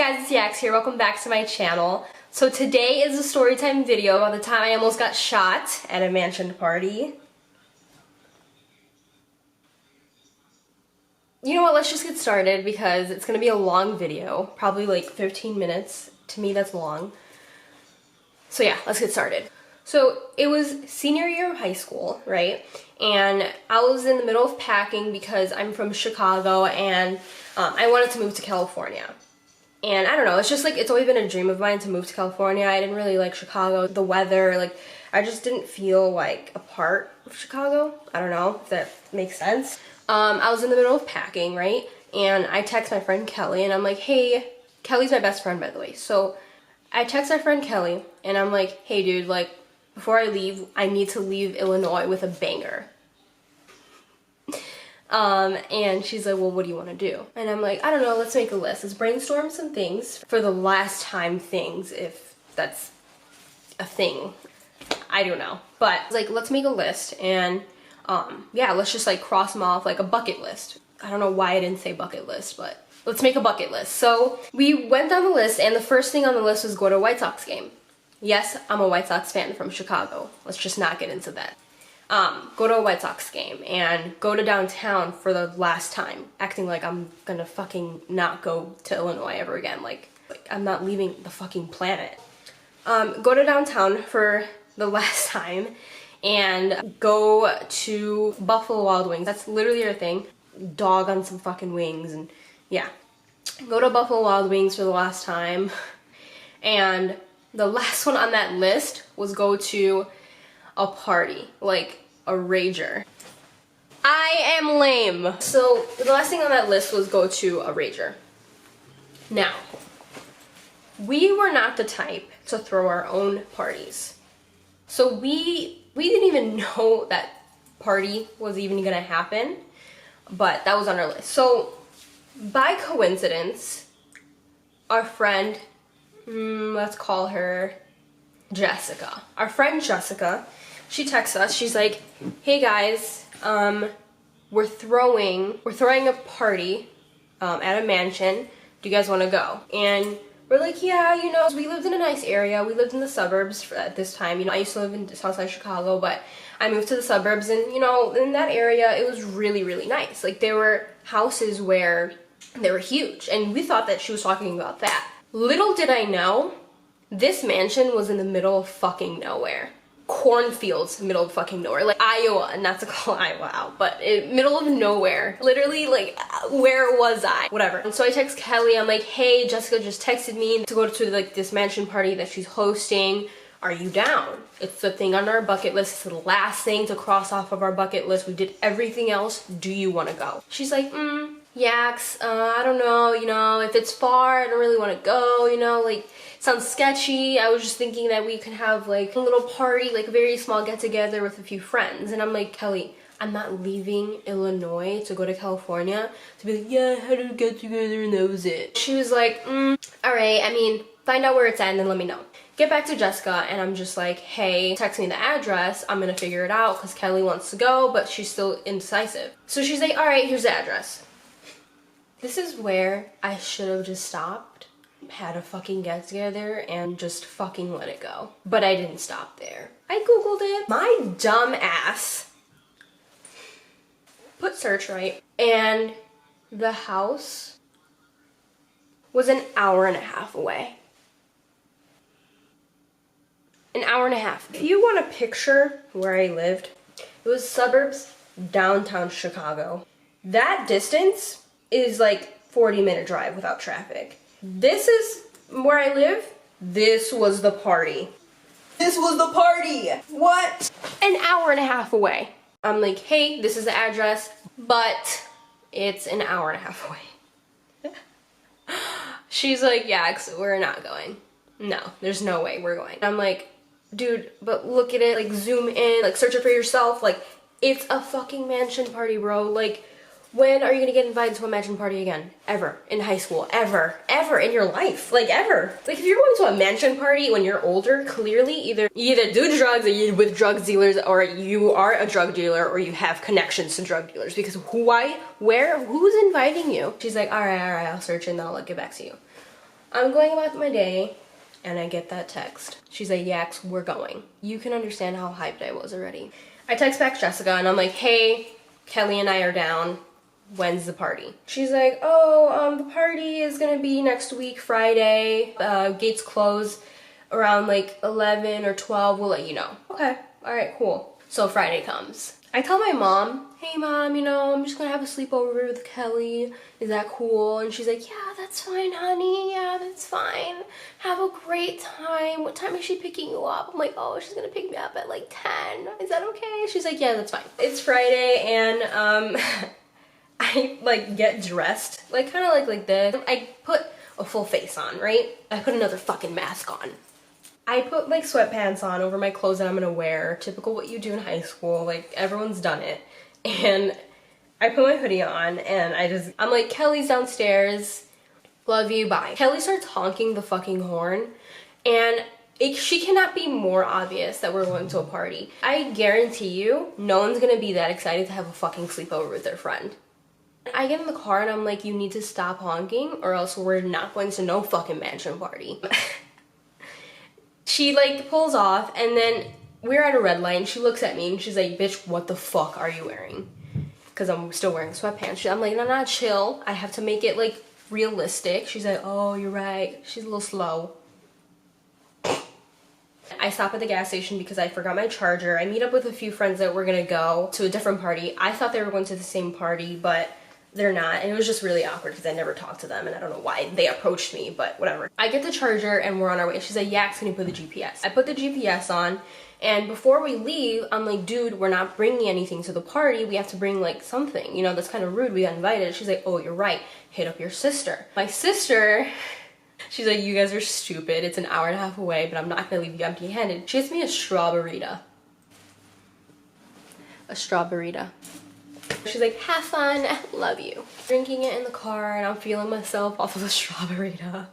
guys, it's Yax here. Welcome back to my channel. So today is a story time video about the time I almost got shot at a mansion party. You know what, let's just get started because it's gonna be a long video, probably like 15 minutes. To me, that's long. So yeah, let's get started. So it was senior year of high school, right? And I was in the middle of packing because I'm from Chicago and I wanted to move to California. And I don't know, it's just like, it's always been a dream of mine to move to California. I didn't really like Chicago, the weather, like, I just didn't feel like a part of Chicago. I don't know if that makes sense. I was in the middle of packing, right? And I text my friend Kelly and I'm like, hey, Kelly's my best friend, by the way. So I text my friend Kelly and I'm like, hey dude, like, before I leave, I need to leave Illinois with a banger. And she's like, well, what do you want to do? And I'm like, I don't know, let's make a list. Let's brainstorm some things for the last time things, if that's a thing. I don't know. But like, let's make a list and yeah, let's just like cross them off like a bucket list. I don't know why I didn't say bucket list, but let's make a bucket list. So we went down the list and the first thing on the list was go to a White Sox game. Yes, I'm a White Sox fan from Chicago. Let's just not get into that. Go to a White Sox game and go to downtown for the last time, acting like I'm gonna fucking not go to Illinois ever again. Like I'm not leaving the fucking planet. Go to downtown for the last time and go to Buffalo Wild Wings. That's literally your thing. Dog on some fucking wings and yeah. Go to Buffalo Wild Wings for the last time. And the last one on that list was go to a party, like a rager. I am lame. So the last thing on that list was go to a rager. Now, we were not the type to throw our own parties. So we didn't even know that party was even gonna happen, but that was on our list. So by coincidence, our friend, let's call her Jessica. Our friend Jessica, she texts us, she's like, hey guys, we're throwing a party at a mansion. Do you guys want to go? And we're like, yeah, you know, we lived in a nice area. We lived in the suburbs at this time. You know, I used to live in Southside Chicago, but I moved to the suburbs and, you know, in that area, it was really, really nice. Like, there were houses where they were huge, and we thought that she was talking about that. Little did I know, this mansion was in the middle of fucking nowhere. Cornfields, middle of fucking nowhere. Like Iowa, not to call Iowa out, but middle of nowhere. Literally, like, where was I? Whatever. And so I text Kelly, I'm like, hey, Jessica just texted me to go to like this mansion party that she's hosting. Are you down? It's the thing on our bucket list. It's the last thing to cross off of our bucket list. We did everything else. Do you want to go? She's like, Yax, I don't know, you know, if it's far, I don't really want to go, you know, like, sounds sketchy. I was just thinking that we could have like a little party, like a very small get-together with a few friends. And I'm like, Kelly, I'm not leaving Illinois to go to California to be like, yeah, how to get together and that was it. She was like, all right, I mean, find out where it's at and then let me know. Get back to Jessica and I'm just like, hey, text me the address. I'm gonna figure it out because Kelly wants to go, but she's still indecisive. So she's like, all right, here's the address. This is where I should have just stopped, had a fucking get together and just fucking let it go. But I didn't stop there. I Googled it. My dumb ass put search right and the house was an hour and a half away. An hour and a half. If you want to picture where I lived, it was suburbs, downtown Chicago. That distance is like 40-minute drive without traffic. This is where I live. This was the party. This was the party. What? An hour and a half away. I'm like, hey, this is the address, but it's an hour and a half away. She's like, yeah, we're not going. No, there's no way we're going. I'm like, dude, but look at it, like zoom in, like search it for yourself. Like, it's a fucking mansion party, bro. Like, when are you gonna get invited to a mansion party again? Ever. In high school. Ever. Ever in your life. Like, ever. Like, if you're going to a mansion party when you're older, clearly, you either do drugs or you're with drug dealers, or you are a drug dealer, or you have connections to drug dealers. Because who's inviting you? She's like, alright, I'll search and I'll get back to you. I'm going about my day, and I get that text. She's like, Yax, we're going. You can understand how hyped I was already. I text back Jessica, and I'm like, hey, Kelly and I are down. When's the party? She's like, oh, the party is gonna be next week, Friday. Gates close around like 11 or 12. We'll let you know. Okay, all right, cool. So Friday comes. I tell my mom, hey mom, you know, I'm just gonna have a sleepover with Kelly. Is that cool? And she's like, yeah, that's fine, honey. Yeah, that's fine. Have a great time. What time is she picking you up? I'm like, oh, she's gonna pick me up at like 10. Is that okay? She's like, yeah, that's fine. It's Friday, and I like get dressed, like kind of like this. I put a full face on, right? I put another fucking mask on. I put like sweatpants on over my clothes that I'm gonna wear, typical what you do in high school, like everyone's done it. And I put my hoodie on and I'm like, Kelly's downstairs, love you, bye. Kelly starts honking the fucking horn, and she cannot be more obvious that we're going to a party. I guarantee you, no one's gonna be that excited to have a fucking sleepover with their friend. I get in the car and I'm like, you need to stop honking or else we're not going to no fucking mansion party. She like pulls off, and then we're at a red light and she looks at me and she's like, bitch, what the fuck are you wearing? Because I'm still wearing sweatpants. I'm like, no, not chill. I have to make it like realistic. She's like, oh, you're right. She's a little slow. I stop at the gas station because I forgot my charger. I meet up with a few friends that were gonna go to a different party. I thought they were going to the same party, but they're not, and it was just really awkward because I never talked to them, and I don't know why they approached me, but whatever. I get the charger and we're on our way. She's like, Yax, can you put the GPS? I put the GPS on, and before we leave, I'm like, dude, we're not bringing anything to the party. We have to bring like something, you know, that's kind of rude. We got invited. She's like, oh, you're right. Hit up your sister. My sister, she's like, you guys are stupid. It's an hour and a half away, but I'm not gonna leave you empty-handed. She gets me a strawberryta. A strawberryta. She's like, have fun, love you. Drinking it in the car, and I'm feeling myself off of a strawberryta.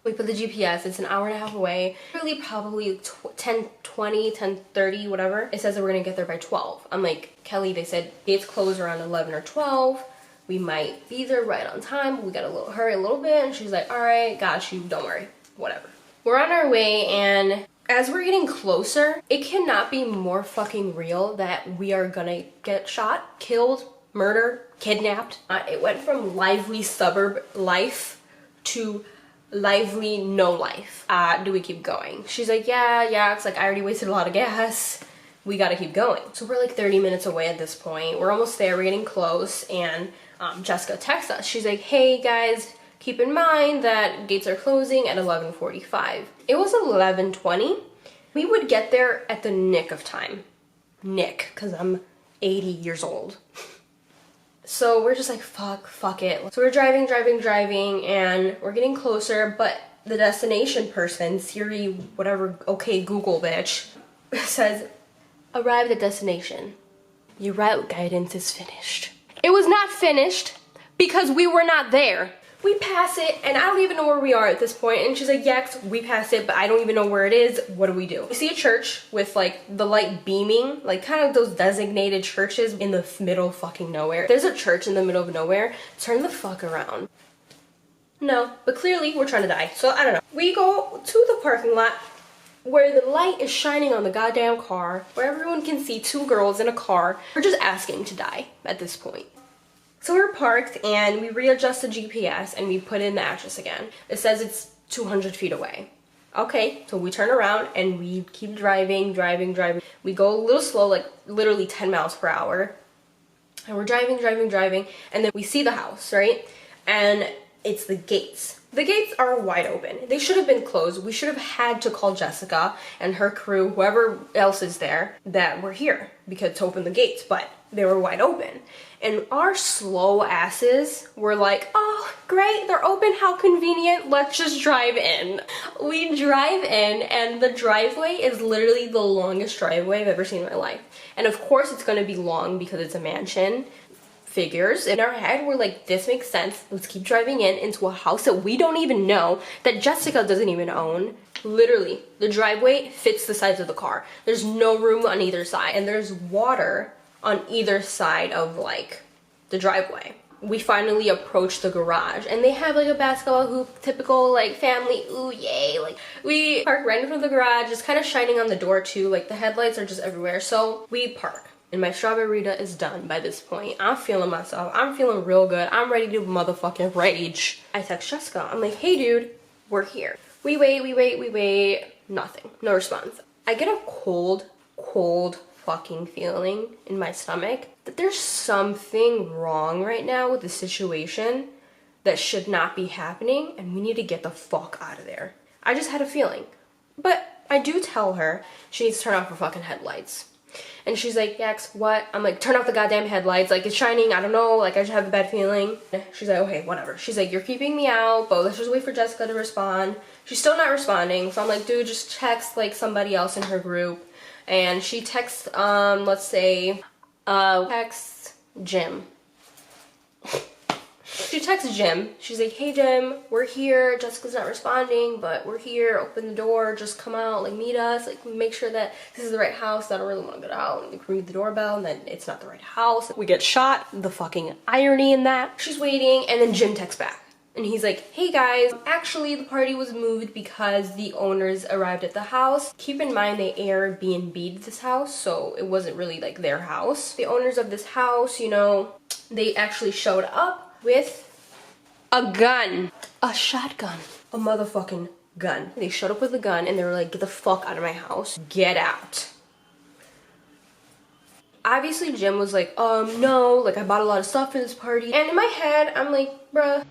We put the GPS, it's an hour and a half away. Really probably 10:20, 10:30, whatever. It says that we're gonna get there by 12. I'm like, Kelly, they said gates close around 11 or 12. We might be there right on time. We gotta hurry a little bit. And she's like, all right, got you, don't worry, whatever. We're on our way, and as we're getting closer, it cannot be more fucking real that we are gonna get shot, killed, murdered, kidnapped. It went from lively suburb life to lively no life. Do we keep going? She's like, yeah, it's like I already wasted a lot of gas. We gotta keep going. So we're like 30 minutes away at this point. We're almost there, we're getting close, and Jessica texts us. She's like, hey guys, keep in mind that gates are closing at 11:45. It was 11:20. We would get there at the nick of time. Nick, because I'm 80 years old. So we're just like, fuck it. So we're driving, and we're getting closer, but the destination person, Siri, whatever, okay, Google bitch, says, arrived at destination. Your route guidance is finished. It was not finished because we were not there. We pass it, and I don't even know where we are at this point. And she's like, yes, we passed it, but I don't even know where it is. What do we do? We see a church with like the light beaming, like kind of those designated churches in the middle of fucking nowhere. There's a church in the middle of nowhere. Turn the fuck around. No, but clearly we're trying to die. So I don't know. We go to the parking lot where the light is shining on the goddamn car, where everyone can see two girls in a car. We're just asking to die at this point. So we're parked and we readjust the GPS and we put in the address again. It says it's 200 feet away. Okay, so we turn around and we keep driving. We go a little slow, like literally 10 miles per hour. And we're driving, and then we see the house, right? And it's the gates. The gates are wide open. They should have been closed. We should have had to call Jessica and her crew, whoever else is there, that we're here because to open the gates, but they were wide open. And our slow asses were like, oh, great, they're open, how convenient, let's just drive in. We drive in, and the driveway is literally the longest driveway I've ever seen in my life. And of course it's gonna be long because it's a mansion. Figures. In our head, we're like, this makes sense. Let's keep driving into a house that we don't even know, that Jessica doesn't even own. Literally, the driveway fits the sides of the car. There's no room on either side, and there's water on either side of like the driveway. we finally approach the garage, and they have like a basketball hoop, typical like family, ooh yay. Like we park right in front of the garage. It's kind of shining on the door too, like the headlights are just everywhere. So we park, and my Strawberryta is done by this point. I'm feeling myself. I'm feeling real good. I'm ready to motherfucking rage. I text Jessica. I'm like, hey dude, we're here. We wait. Nothing. No response. I get a cold fucking feeling in my stomach that there's something wrong right now with the situation that should not be happening, and we need to get the fuck out of there. I just had a feeling. But I do tell her she needs to turn off her fucking headlights. And she's like, Yax, what? I'm like, turn off the goddamn headlights. Like, it's shining. I don't know. Like, I just have a bad feeling. She's like, okay, whatever. She's like, you're keeping me out, but let's just wait for Jessica to respond. She's still not responding. So I'm like, dude, just text, like, somebody else in her group. And she texts, let's say, texts Jim. She texts Jim. She's like, hey Jim, we're here. Jessica's not responding, but we're here. Open the door. Just come out. Like, meet us. Like, make sure that this is the right house. I don't really want to get out. Like, ring the doorbell, and then it's not the right house. We get shot. The fucking irony in that. She's waiting, and then Jim texts back. And he's like, hey guys, actually the party was moved because the owners arrived at the house. Keep in mind they Airbnb'd this house, so it wasn't really like their house. The owners of this house, you know, they actually showed up with a gun. A shotgun. A motherfucking gun. They showed up with a gun and they were like, get the fuck out of my house. Get out. Obviously Jim was like, no, like I bought a lot of stuff for this party. And in my head, I'm like, bruh,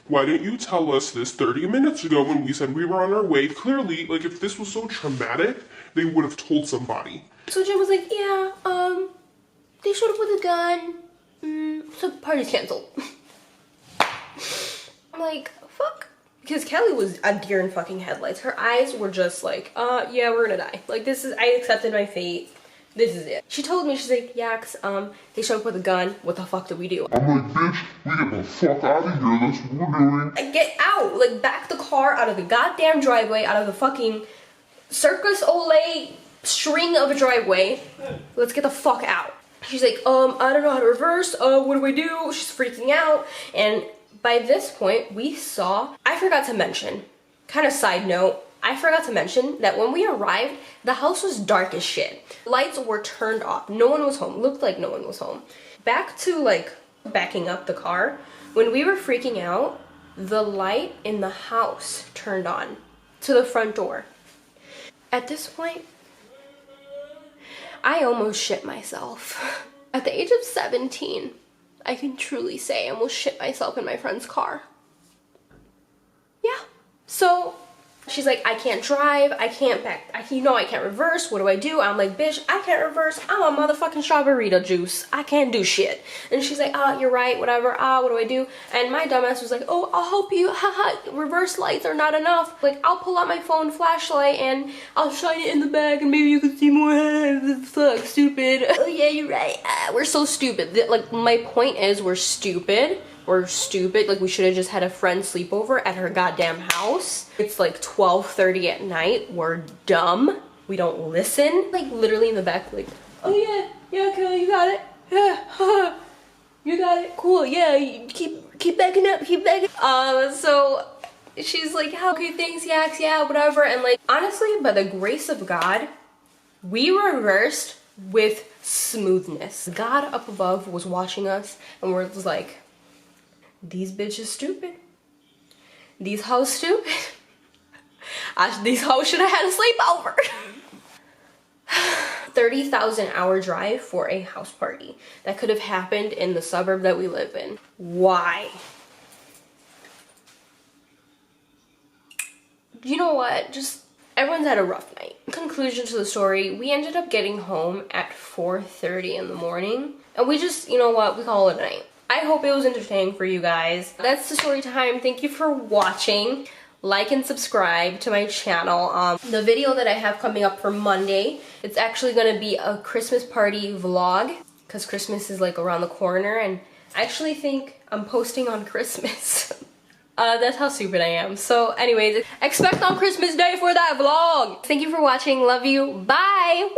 why didn't you tell us this 30 minutes ago when we said we were on our way? Clearly, like, if this was so traumatic, they would have told somebody. So Jim was like, yeah, they showed up with a gun, so the party's canceled. I'm like, fuck. Because Kelly was a deer in fucking headlights. Her eyes were just like, yeah, we're gonna die. Like, this is, I accepted my fate. This is it. She told me, she's like, Yax, they showed up with a gun. What the fuck did we do? I'm like, bitch, we get the fuck out of here. That's what we're doing. Get out! Like, back the car out of the goddamn driveway, out of the fucking Circus Olay string of a driveway. Let's get the fuck out. She's like, I don't know how to reverse. What do I do? She's freaking out. And by this point, we saw, I forgot to mention, kind of side note, I forgot to mention that when we arrived, the house was dark as shit. Lights were turned off. No one was home. Looked like no one was home. Back to like backing up the car. When we were freaking out, the light in the house turned on to the front door. At this point, I almost shit myself. At the age of 17, I can truly say I almost shit myself in my friend's car. Yeah. So she's like, I can't drive, I can't back, I can't reverse, what do I do? I'm like, bitch, I can't reverse, I'm a motherfucking Strawberryta juice, I can't do shit. And she's like, you're right, whatever, what do I do? And my dumbass was like, oh, I'll help you, haha, reverse lights are not enough. Like, I'll pull out my phone flashlight and I'll shine it in the bag and maybe you can see more. Fuck, stupid. Oh yeah, you're right, we're so stupid. Like, my point is, we're stupid. We're stupid. Like, we should have just had a friend sleepover at her goddamn house. It's like 12:30 at night. We're dumb. We don't listen. Like, literally in the back, like, oh yeah, Kelly, you got it. Yeah, you got it. Cool. Yeah, you keep backing up. So she's like, okay, thanks, Yax. Yeah, whatever. And like, honestly, by the grace of God, we reversed with smoothness. God up above was watching us, and we're just like, these bitches stupid. These hoes stupid. These hoes should have had a sleepover. 30,000 hour drive for a house party that could have happened in the suburb that we live in. Why? You know what? Just everyone's had a rough night. Conclusion to the story, we ended up getting home at 4:30 in the morning, and we just, you know what, we call it a night. I hope it was entertaining for you guys. That's the story time. Thank you for watching. Like and subscribe to my channel. The video that I have coming up for Monday, it's actually gonna be a Christmas party vlog because Christmas is like around the corner, and I actually think I'm posting on Christmas. That's how stupid I am. So anyways, expect on Christmas Day for that vlog. Thank you for watching. Love you. Bye. Woo!